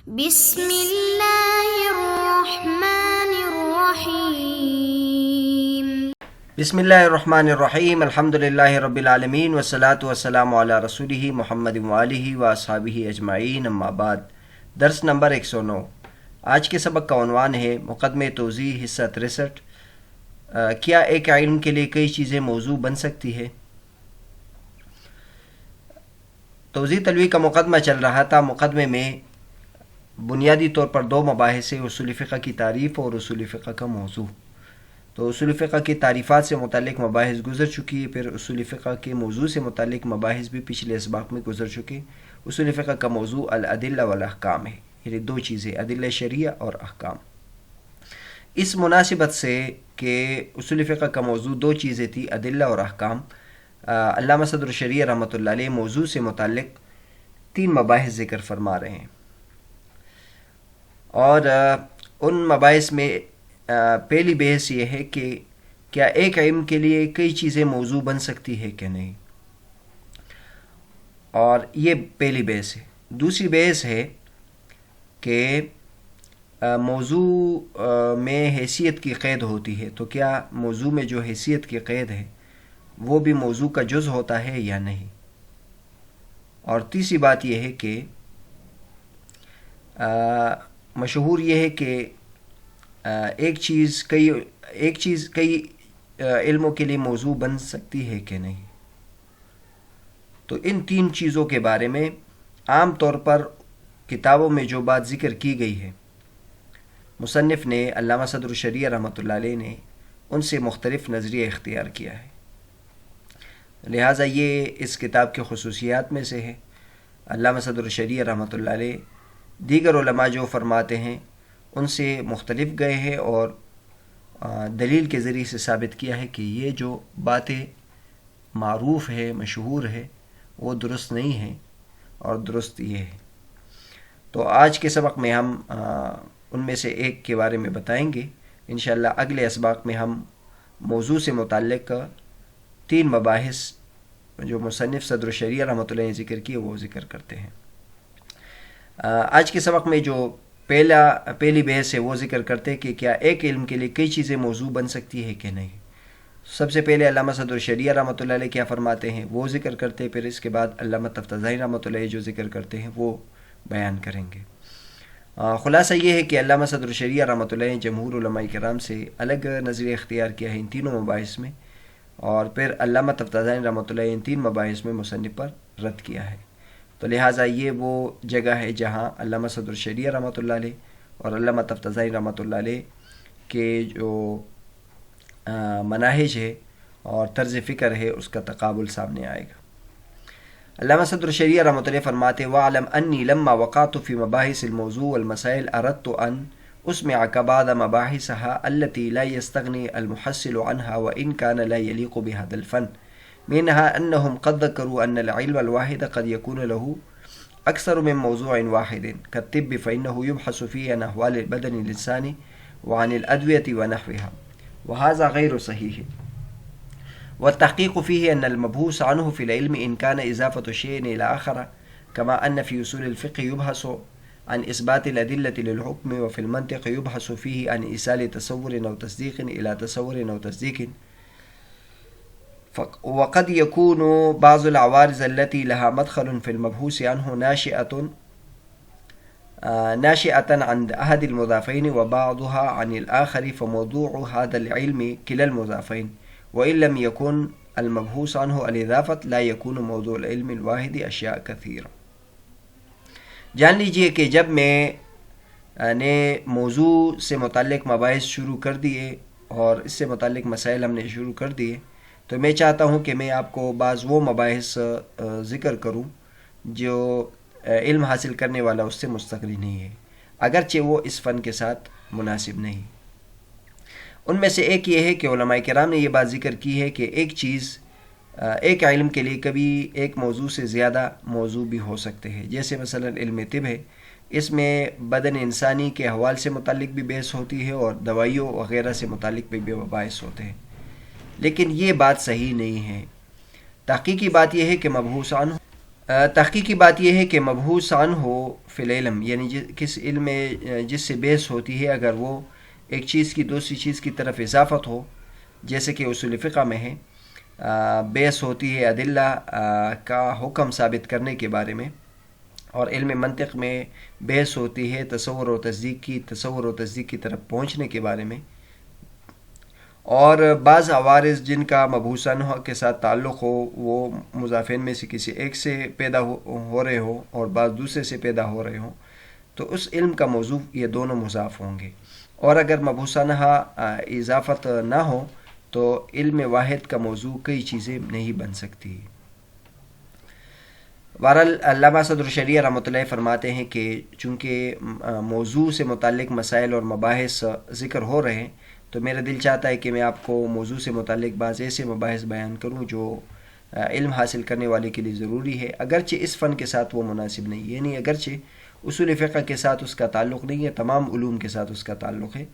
بسم اللہ الرحمن الرحیم۔ بسم اللہ الرحمن الرحیم، الحمد للہ رب العالمین والصلاة والسلام علی رسولہ محمد وآلہ واصحابہ اجمعین، اما بعد۔ درس نمبر 109۔ آج کے سبق کا عنوان ہے مقدمہ توضیح، حصہ 63۔ کیا ایک علم کے لیے کئی چیزیں موضوع بن سکتی ہے؟ توضیح تلوی کا مقدمہ چل رہا تھا۔ مقدمے میں بنیادی طور پر دو مباحث ہیں، اصول فقہ کی تعریف اور اصول فقہ کا موضوع۔ تو اصول فقہ کی تعریفات سے متعلق مباحث گزر چکی ہے، پھر اصول فقہ کے موضوع سے متعلق مباحث بھی پچھلے اسباق میں گزر چکے۔ اصول فقہ کا موضوع الادلہ والاحکام ہے، یعنی دو چیزیں، ادلہ شرعیہ اور احکام۔ اس مناسبت سے کہ اصول فقہ کا موضوع دو چیزیں تھی، ادلہ اور احکام، علامہ صدر الشریعہ رحمۃ اللہ علیہ موضوع سے متعلق 3 مباحث ذکر فرما رہے ہیں، اور ان مباحث میں پہلی بحث یہ ہے کہ کیا ایک علم کے لیے کئی چیزیں موضوع بن سکتی ہے کہ نہیں، اور یہ پہلی بحث ہے۔ دوسری بحث ہے کہ موضوع میں حیثیت کی قید ہوتی ہے، تو کیا موضوع میں جو حیثیت کی قید ہے وہ بھی موضوع کا جز ہوتا ہے یا نہیں۔ اور تیسری بات یہ ہے کہ مشہور یہ ہے کہ ایک چیز کئی علموں کے لیے موضوع بن سکتی ہے کہ نہیں۔ تو ان 3 چیزوں کے بارے میں عام طور پر کتابوں میں جو بات ذکر کی گئی ہے، مصنف نے علامہ صدر الشریعہ رحمۃ اللہ علیہ نے ان سے مختلف نظریہ اختیار کیا ہے، لہٰذا یہ اس کتاب کی خصوصیات میں سے ہے۔ علامہ صدر الشریعہ رحمۃ اللہ علیہ دیگر علماء جو فرماتے ہیں ان سے مختلف گئے ہیں اور دلیل کے ذریعے سے ثابت کیا ہے کہ یہ جو باتیں معروف ہے، مشہور ہے، وہ درست نہیں ہیں، اور درست یہ ہے۔ تو آج کے سبق میں ہم ان میں سے ایک کے بارے میں بتائیں گے۔ انشاءاللہ اگلے اسباق میں ہم موضوع سے متعلق 3 مباحث جو مصنف صدر الشریعہ رحمۃ اللہ نے ذکر کیے وہ ذکر کرتے ہیں۔ آج کے سبق میں جو پہلی بحث ہے وہ ذکر کرتے ہیں کہ کیا ایک علم کے لیے کئی چیزیں موضوع بن سکتی ہے کہ نہیں۔ سب سے پہلے علامہ صدر الشریعہ رحمۃ اللہ علیہ کیا فرماتے ہیں وہ ذکر کرتے ہیں، پھر اس کے بعد علامہ تفتزانی رحمۃ اللہ علیہ جو ذکر کرتے ہیں وہ بیان کریں گے۔ خلاصہ یہ ہے کہ علامہ صدر الشریعہ رحمۃ اللہ نے جمہور علماء کرام سے الگ نظریہ اختیار کیا ہے ان تینوں مباحث میں، اور پھر علامہ تفتزانی رحمۃ اللہ نے ان 3 مباحث میں مصنف پر رد کیا ہے۔ تو لہٰذا یہ وہ جگہ ہے جہاں علامہ صدر الشریعہ رحمۃ اللہ علیہ اور علامہ تفتزانی رحمۃ اللہ علیہ کے جو مناہج ہے اور طرز فکر ہے اس کا تقابل سامنے آئے گا۔ علامہ صدر الشریعہ رحمۃ اللہ فرماتے وَعْلَمْ أَنِّي لَمَّا وَقَعْتُ فِي مَبَاحِثِ الْمَوْضُوعِ وَالْمَسَائِلِ أَرَدْتُ أَنْ أُسْمِعَكَ بَعْضَ مَبَاحِثَهَا الَّتِي لَا يَسْتَغْنِي الْمُحَصِّلُ عَنْهَا وَإِنْ كَانَ لَا يَلِيقُ بِهَذَا الْفَنِّ منها أنهم قد ذكروا أن العلم الواحد قد يكون له أكثر من موضوع واحد كالطب فإنه يبحث فيه عن أحوال البدن الإنساني وعن الأدوية ونحوها، وهذا غير صحيح، والتحقيق فيه أن المبحوث عنه في العلم إن كان إضافة شيء إلى آخر، كما أن في أصول الفقه يبحث عن إثبات الأدلة للحكم، وفي المنطق يبحث فيه عن إيصال تصور أو تصديق إلى تصور أو تصديق، وقد يكون بعض العوارض التي لها مدخل في المبحوث عنه ناشئة عن أحد المضافين وبعضها عن الآخر، فموضوع هذا العلم كلا المضافين، وإن لم يكن المبحوث عنه الإضافة لا يكون موضوع العلم الواحد أشياء كثيرة۔ جان لیجئے کہ جب میں نے موضوع سے متعلق مباحث شروع کر دیے اور اس سے متعلق مسائل ہم نے شروع کر دیے، تو میں چاہتا ہوں کہ میں آپ کو بعض وہ مباحث ذکر کروں جو علم حاصل کرنے والا اس سے مستغنی نہیں ہے، اگرچہ وہ اس فن کے ساتھ مناسب نہیں۔ ان میں سے ایک یہ ہے کہ علماء کرام نے یہ بات ذکر کی ہے کہ ایک علم کے لیے کبھی ایک موضوع سے زیادہ موضوع بھی ہو سکتے ہیں، جیسے مثلا علم طب ہے، اس میں بدن انسانی کے احوال سے متعلق بھی بحث ہوتی ہے اور دوائیوں وغیرہ سے متعلق بھی مباحث ہوتے ہیں، لیکن یہ بات صحیح نہیں ہے۔ تحقیقی بات یہ ہے کہ مبحوث عنہ تحقیقی بات یہ ہے کہ مبحوث عنہ فی العلم یعنی کس علم میں جس سے بحث ہوتی ہے، اگر وہ ایک چیز کی دوسری چیز کی طرف اضافت ہو، جیسے کہ اصول فقہ میں ہے بحث ہوتی ہے ادلہ کا حکم ثابت کرنے کے بارے میں، اور علم منطق میں بحث ہوتی ہے تصور و تصدیق کی طرف پہنچنے کے بارے میں، اور بعض عوارض جن کا مبحوث عنہ کے ساتھ تعلق ہو وہ مضافین میں سے کسی ایک سے پیدا ہو رہے ہو اور بعض دوسرے سے پیدا ہو رہے ہوں، تو اس علم کا موضوع یہ دونوں مضاف ہوں گے، اور اگر مبحوث عنہ اضافت نہ ہو تو علم واحد کا موضوع کئی چیزیں نہیں بن سکتی۔ بہرحال علامہ صدر الشریعہ رحمۃ اللہ فرماتے ہیں کہ چونکہ موضوع سے متعلق مسائل اور مباحث ذکر ہو رہے ہیں تو میرا دل چاہتا ہے کہ میں آپ کو موضوع سے متعلق بعض ایسے مباحث بیان کروں جو علم حاصل کرنے والے کے لیے ضروری ہے، اگرچہ اس فن کے ساتھ وہ مناسب نہیں ہے، یعنی اگرچہ اصول فقہ کے ساتھ اس کا تعلق نہیں ہے، تمام علوم کے ساتھ اس کا تعلق ہے،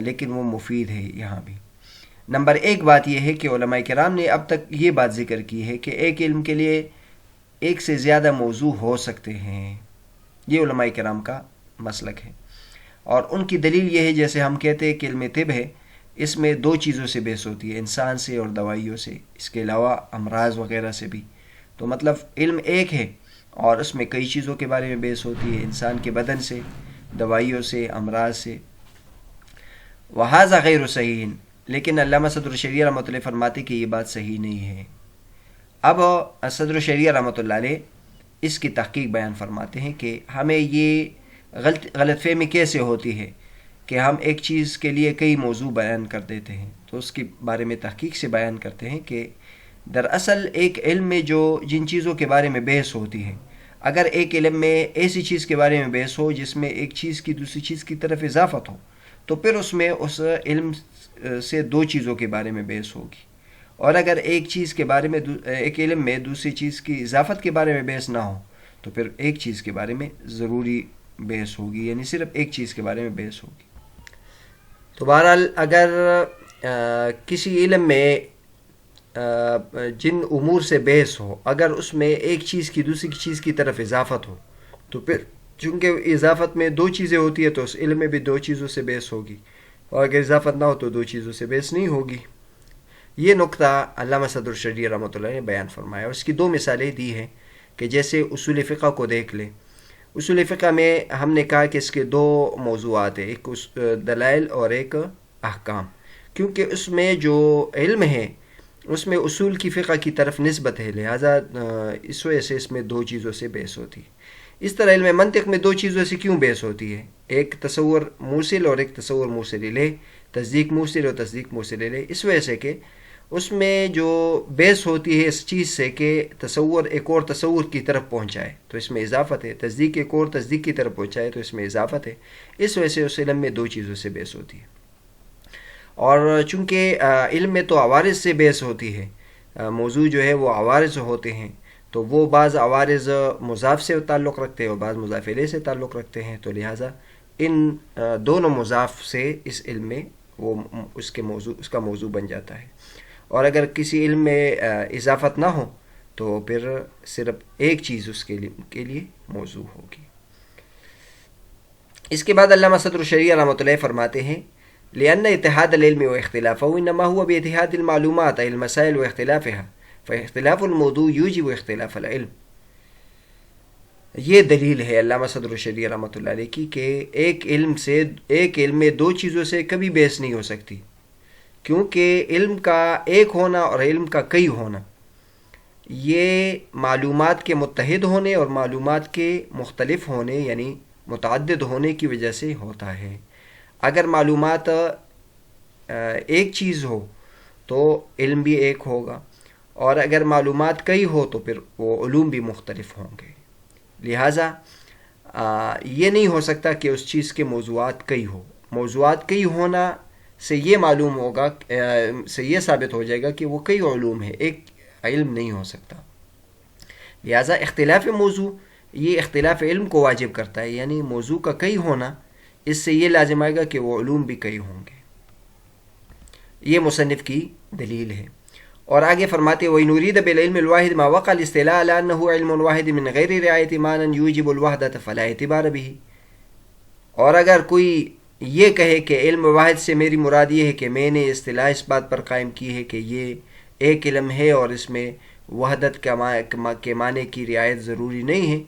لیکن وہ مفید ہے یہاں بھی۔ نمبر ایک بات یہ ہے کہ علماء کرام نے اب تک یہ بات ذکر کی ہے کہ ایک علم کے لیے ایک سے زیادہ موضوع ہو سکتے ہیں، یہ علماء کرام کا مسلک ہے، اور ان کی دلیل یہ ہے جیسے ہم کہتے ہیں کہ علم طب ہے، اس میں دو چیزوں سے بحث ہوتی ہے، انسان سے اور دوائیوں سے، اس کے علاوہ امراض وغیرہ سے بھی، تو مطلب علم ایک ہے اور اس میں کئی چیزوں کے بارے میں بحث ہوتی ہے، انسان کے بدن سے، دوائیوں سے، امراض سے۔ وَهَذَا غَيْرُ صحیح، لیکن علامہ صدر الشریعہ رحمۃ اللہ فرماتے کہ یہ بات صحیح نہیں ہے۔ اب صدر الشریعہ رحمۃ اللہ علیہ اس کی تحقیق بیان فرماتے ہیں کہ ہمیں یہ غلط فہمی کیسے ہوتی ہے کہ ہم ایک چیز کے لیے کئی موضوع بیان کر دیتے ہیں، تو اس کے بارے میں تحقیق سے بیان کرتے ہیں کہ دراصل ایک علم میں جن چیزوں کے بارے میں بحث ہوتی ہے، اگر ایک علم میں ایسی چیز کے بارے میں بحث ہو جس میں ایک چیز کی دوسری چیز کی طرف اضافت ہو، تو پھر اس میں اس علم سے دو چیزوں کے بارے میں بحث ہوگی، اور اگر ایک چیز کے بارے میں ایک علم میں دوسری چیز کی اضافت کے بارے میں بحث نہ ہو تو پھر ایک چیز کے بارے میں ضروری بحث ہوگی، یعنی صرف ایک چیز کے بارے میں بحث ہوگی۔ تو بہرحال اگر کسی علم میں جن امور سے بحث ہو، اگر اس میں ایک چیز کی دوسری چیز کی طرف اضافت ہو تو پھر چونکہ اضافت میں دو چیزیں ہوتی ہیں تو اس علم میں بھی دو چیزوں سے بحث ہوگی، اور اگر اضافت نہ ہو تو دو چیزوں سے بحث نہیں ہوگی۔ یہ نقطہ علامہ صدر الشریعہ رحمۃ اللہ نے بیان فرمایا، اور اس کی دو مثالیں دی ہیں کہ جیسے اصول فقہ کو دیکھ لیں۔ اصول فقہ میں ہم نے کہا کہ اس کے دو موضوعات ہیں، ایک دلائل اور ایک احکام، کیونکہ اس میں جو علم ہے اس میں اصول کی فقہ کی طرف نسبت ہے، لہٰذا اس وجہ سے اس میں دو چیزوں سے بحث ہوتی ہے۔ اس طرح علم منطق میں دو چیزوں سے کیوں بحث ہوتی ہے؟ ایک تصور موصل اور ایک تصور موصل الیہ، تصدیق موصل اور تصدیق موصل الیہ، اس وجہ سے کہ اس میں جو بحث ہوتی ہے اس چیز سے کہ تصور ایک اور تصور کی طرف پہنچائے تو اس میں اضافت ہے، تصدیق ایک اور تصدیق کی طرف پہنچائے تو اس میں اضافت ہے، اس وجہ سے اس علم میں دو چیزوں سے بحث ہوتی ہے۔ اور چونکہ علم میں تو عوارض سے بحث ہوتی ہے، موضوع جو ہے وہ عوارض ہوتے ہیں، تو وہ بعض عوارض مضاف سے تعلق رکھتے ہیں اور بعض مضاف الیہ سے تعلق رکھتے ہیں، تو لہٰذا ان دونوں مضاف سے اس علم میں وہ اس کا موضوع بن جاتا ہے، اور اگر کسی علم میں اضافت نہ ہو تو پھر صرف ایک چیز اس کے لیے موضوع ہوگی۔ اس کے بعد علامہ صدر الشریعہ رحمۃ اللہ فرماتے ہیں لأن اتحاد العلم واختلافه انما هو باتحاد المعلومات اي المسائل واختلافها فاختلاف الموضوع يوجب اختلاف العلم۔ یہ دلیل ہے علامہ صدر الشریعہ رحمۃ اللہ علیہ کی کہ ایک علم میں دو چیزوں سے کبھی بحث نہیں ہو سکتی، کیونکہ علم کا ایک ہونا اور علم کا کئی ہونا یہ معلومات کے متحد ہونے اور معلومات کے مختلف ہونے یعنی متعدد ہونے کی وجہ سے ہوتا ہے۔ اگر معلومات ایک چیز ہو تو علم بھی ایک ہوگا، اور اگر معلومات کئی ہو تو پھر وہ علوم بھی مختلف ہوں گے، لہٰذا یہ نہیں ہو سکتا کہ اس چیز کے موضوعات کئی ہو۔ موضوعات کئی ہونا سے یہ معلوم ہوگا، سے یہ ثابت ہو جائے گا کہ وہ کئی علوم ہے، ایک علم نہیں ہو سکتا، لہٰذا اختلاف موضوع یہ اختلاف علم کو واجب کرتا ہے، یعنی موضوع کا کئی ہونا اس سے یہ لازم آئے گا کہ وہ علوم بھی کئی ہوں گے۔ یہ مصنف کی دلیل ہے، اور آگے فرماتے وَإِنْ أُرِيدَ بِالْعِلْمِ الْوَاحِدِ مَا وَقَعَ الِاسْتِدْلَالُ عَلَىٰ أَنَّهُ عِلْمٌ وَاحِدٌ مِنْ غَيْرِ رِعَايَةِ مَعْنًى يُوجِبُ الْوَحْدَةَ فَلَا اعْتِبَارَ بِهِ۔ اور اگر کوئی یہ کہے کہ علم واحد سے میری مراد یہ ہے کہ میں نے اصطلاح اس بات پر قائم کی ہے کہ یہ ایک علم ہے اور اس میں وحدت کے معنی کی رعایت ضروری نہیں ہے،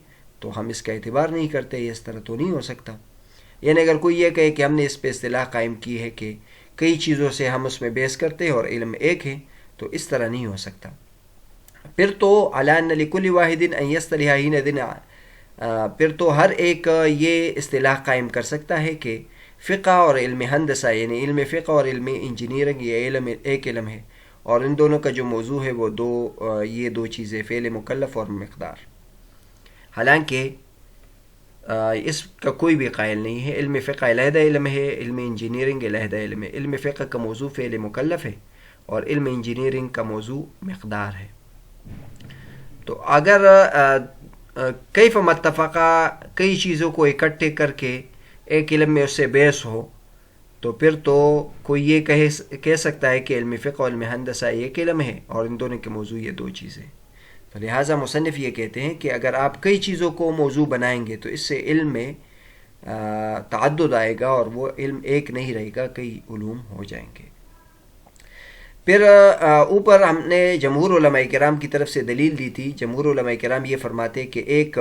تو ہم اس کا اعتبار نہیں کرتے، یہ اس طرح تو نہیں ہو سکتا۔ یعنی اگر کوئی یہ کہے کہ ہم نے اس پہ اصطلاح قائم کی ہے کہ کئی چیزوں سے ہم اس میں بحث کرتے ہیں اور علم ایک ہے، تو اس طرح نہیں ہو سکتا۔ پھر تو عَلَىٰ أَنَّ لِكُلِّ وَاحِدٍ أَن يَصْطَلِحَ حِينَئِذٍ، پھر تو ہر ایک یہ اصطلاح قائم کر سکتا ہے کہ فقہ اور علم ہندسہ، یعنی علم فقہ اور علم انجینئرنگ، یہ علم ایک علم ہے، اور ان دونوں کا جو موضوع ہے وہ یہ دو چیزیں، فعل مکلف اور مقدار۔ حالانکہ اس کا کوئی بھی قائل نہیں ہے۔ علم فقہ علیحدہ علم ہے، علم انجینئرنگ علیحدہ علم ہے۔ علم فقہ کا موضوع فعل مکلف ہے اور علم انجینئرنگ کا موضوع مقدار ہے۔ تو اگر کیف متفقہ کئی چیزوں کو اکٹھے کر کے ایک علم میں اس سے بحث ہو، تو پھر تو کوئی یہ کہہ سکتا ہے کہ علم فقہ اور علم ہندسہ ایک علم ہے اور ان دونوں کے موضوع یہ دو چیزیں۔ تو لہٰذا مصنف یہ کہتے ہیں کہ اگر آپ کئی چیزوں کو موضوع بنائیں گے تو اس سے علم میں تعدد آئے گا اور وہ علم ایک نہیں رہے گا، کئی علوم ہو جائیں گے۔ پھر اوپر ہم نے جمہور علماء کرام کی طرف سے دلیل دی تھی۔ جمہور علماء کرام یہ فرماتے کہ ایک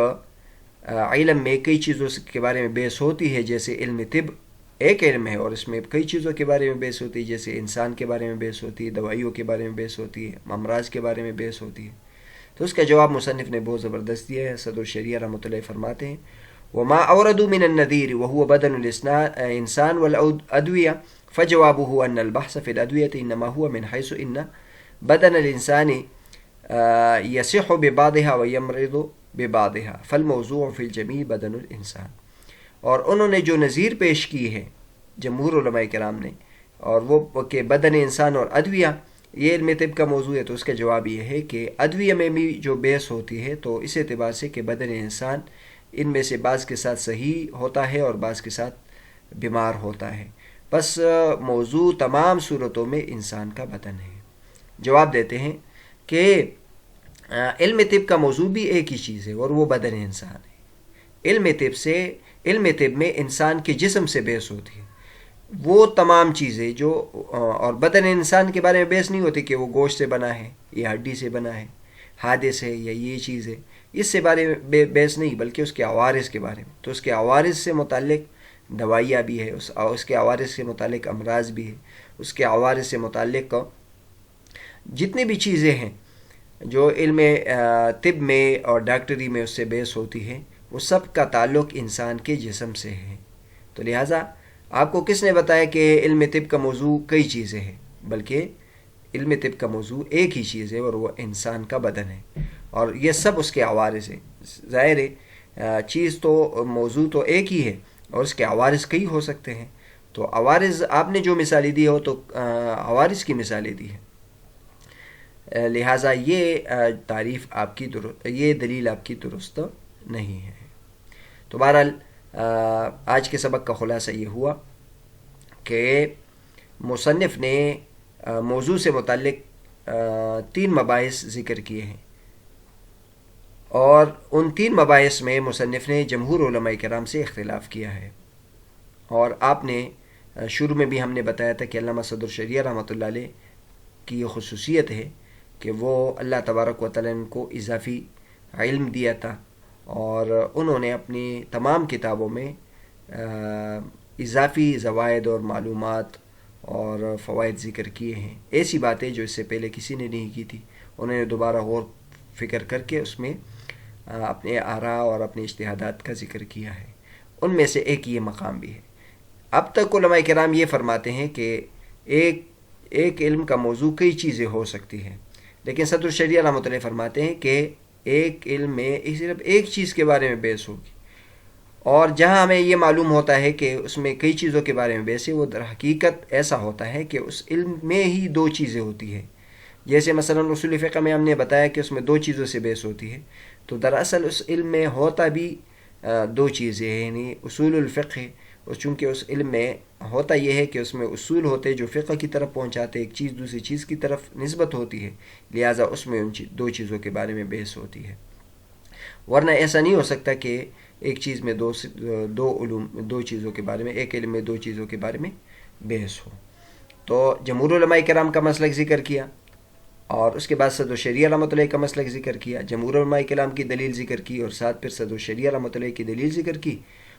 علم میں کئی چیزوں کے بارے میں بحث ہوتی ہے، جیسے علم طب ایک علم ہے اور اس میں کئی چیزوں کے بارے میں بحث ہوتی ہے، جیسے انسان کے بارے میں بحث ہوتی ہے، دوائیوں کے بارے میں بحث ہوتی ہے، امراض کے بارے میں بحث ہوتی ہے۔ تو اس کا جواب مصنف نے بہت زبردست دیا ہے۔ صدر الشریعہ رحمۃ اللہ فرماتے ہیں وَمَا أَوْرَدُوا مِنَ النَّذِيرِ وَهُوَ بَدَنُ الْإِنسَانِ وَالْأَدْوِيَةِ فَجَوَابُهُ أَنَّ الْبَحْثَ فِي الْأَدْوِيَةِ إِنَّمَا هُوَ مِنْ حَيْثُ إِنَّ بَدَنَ الْإِنسَانِ يَصِحُّ بِبَعْضِهَا وَيَمْرِضُ بِبَعْضِهَا فَالْمَوْضُوعُ فِي الْجَمِيعِ بَدَنُ الْإِنسَانِ۔ اور انہوں نے جو نظیر پیش کی ہے جمہور علماء کرام نے، اور وہ کہ بدن انسان اور ادویہ یہ علم طب کا موضوع ہے، تو اس کا جواب یہ ہے کہ ادویہ میں بھی جو بحث ہوتی ہے تو اس اعتبار سے کہ بدن انسان ان میں سے بعض کے ساتھ صحیح ہوتا ہے اور بعض کے ساتھ بیمار ہوتا ہے، بس موضوع تمام صورتوں میں انسان کا بدن ہے۔ جواب دیتے ہیں کہ علم طب کا موضوع بھی ایک ہی چیز ہے اور وہ بدن انسان ہے۔ علم طب میں انسان کے جسم سے بحث ہوتی ہے، وہ تمام چیزیں جو، اور بدن انسان کے بارے میں بحث نہیں ہوتی کہ وہ گوشت سے بنا ہے یا ہڈی سے بنا ہے، حادث ہے یا یہ چیز ہے، اس سے بارے میں بحث نہیں، بلکہ اس کے عوارض کے بارے میں۔ تو اس کے عوارض سے متعلق دوائیاں بھی ہے، اس کے عوارض سے متعلق امراض بھی ہے، اس کے عوارض سے متعلق جتنی بھی چیزیں ہیں جو علم طب میں اور ڈاکٹری میں اس سے بحث ہوتی ہے، وہ سب کا تعلق انسان کے جسم سے ہے۔ تو لہٰذا آپ کو کس نے بتایا کہ علم طب کا موضوع کئی چیزیں ہیں، بلکہ علم طب کا موضوع ایک ہی چیز ہے اور وہ انسان کا بدن ہے، اور یہ سب اس کے عوارض ہیں۔ ظاہر ہے چیز تو موضوع تو ایک ہی ہے اور اس کے عوارض کئی ہو سکتے ہیں، تو عوارض آپ نے جو مثالیں دی ہو تو عوارض کی مثالیں دی ہیں، لہٰذا یہ تعریف آپ کی یہ دلیل آپ کی درست نہیں ہے۔ تو بہرحال آج کے سبق کا خلاصہ یہ ہوا کہ مصنف نے موضوع سے متعلق 3 مباحث ذکر کیے ہیں، اور ان 3 مباحث میں مصنف نے جمہور علماء کرام سے اختلاف کیا ہے۔ اور آپ نے شروع میں بھی ہم نے بتایا تھا کہ علامہ صدر الشریعہ رحمۃ اللہ علیہ کی یہ خصوصیت ہے کہ وہ اللہ تبارک و تعالیٰ نے کو اضافی علم دیا تھا، اور انہوں نے اپنی تمام کتابوں میں اضافی زوائد اور معلومات اور فوائد ذکر کیے ہیں، ایسی باتیں جو اس سے پہلے کسی نے نہیں کی تھی۔ انہوں نے دوبارہ غور فکر کر کے اس میں اپنے آراء اور اپنے اجتہادات کا ذکر کیا ہے، ان میں سے ایک یہ مقام بھی ہے۔ اب تک علماء کرام یہ فرماتے ہیں کہ ایک علم کا موضوع کئی چیزیں ہو سکتی ہیں، لیکن صدر الشریعہ رحمۃ اللہ فرماتے ہیں کہ ایک علم میں صرف ایک چیز کے بارے میں بحث ہوگی، اور جہاں ہمیں یہ معلوم ہوتا ہے کہ اس میں کئی چیزوں کے بارے میں بحث ہے، وہ در حقیقت ایسا ہوتا ہے کہ اس علم میں ہی 2 چیزیں ہوتی ہیں۔ جیسے مثلا اصول فقہ میں ہم نے بتایا کہ اس میں 2 چیزوں سے بحث ہوتی ہے، تو دراصل اس علم میں ہوتا بھی 2 چیزیں ہیں، یعنی اصول الفقہ اور چونکہ اس علم میں ہوتا یہ ہے کہ اس میں اصول ہوتے جو فقہ کی طرف پہنچاتے، ایک چیز دوسری چیز کی طرف نسبت ہوتی ہے، لہٰذا اس میں ان دو چیزوں کے بارے میں بحث ہوتی ہے. ورنہ ایسا نہیں ہو سکتا کہ ایک چیز میں دو چیزوں کے بارے میں، ایک علم میں دو چیزوں کے بارے میں بحث ہو. تو جمہور علماء کرام کا مسلک ذکر کیا، اور اس کے بعد صدر شریعہ رحمۃ اللہ کا مسلک ذکر کیا، جمہور علماء کرام کی دلیل ذکر کی، اور ساتھ پھر صدر شریعہ رحمۃ اللہ کی دلیل ذکر کی،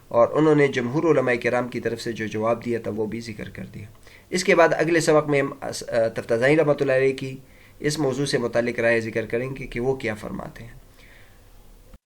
اور انہوں نے جمہور علماء کرام کی طرف سے جو جواب دیا تھا وہ بھی ذکر کر دیا. اس کے بعد اگلے سبق میں تفتازانی رحمۃ اللہ علیہ کی اس موضوع سے متعلق رائے ذکر کریں گے کہ وہ کیا فرماتے ہیں.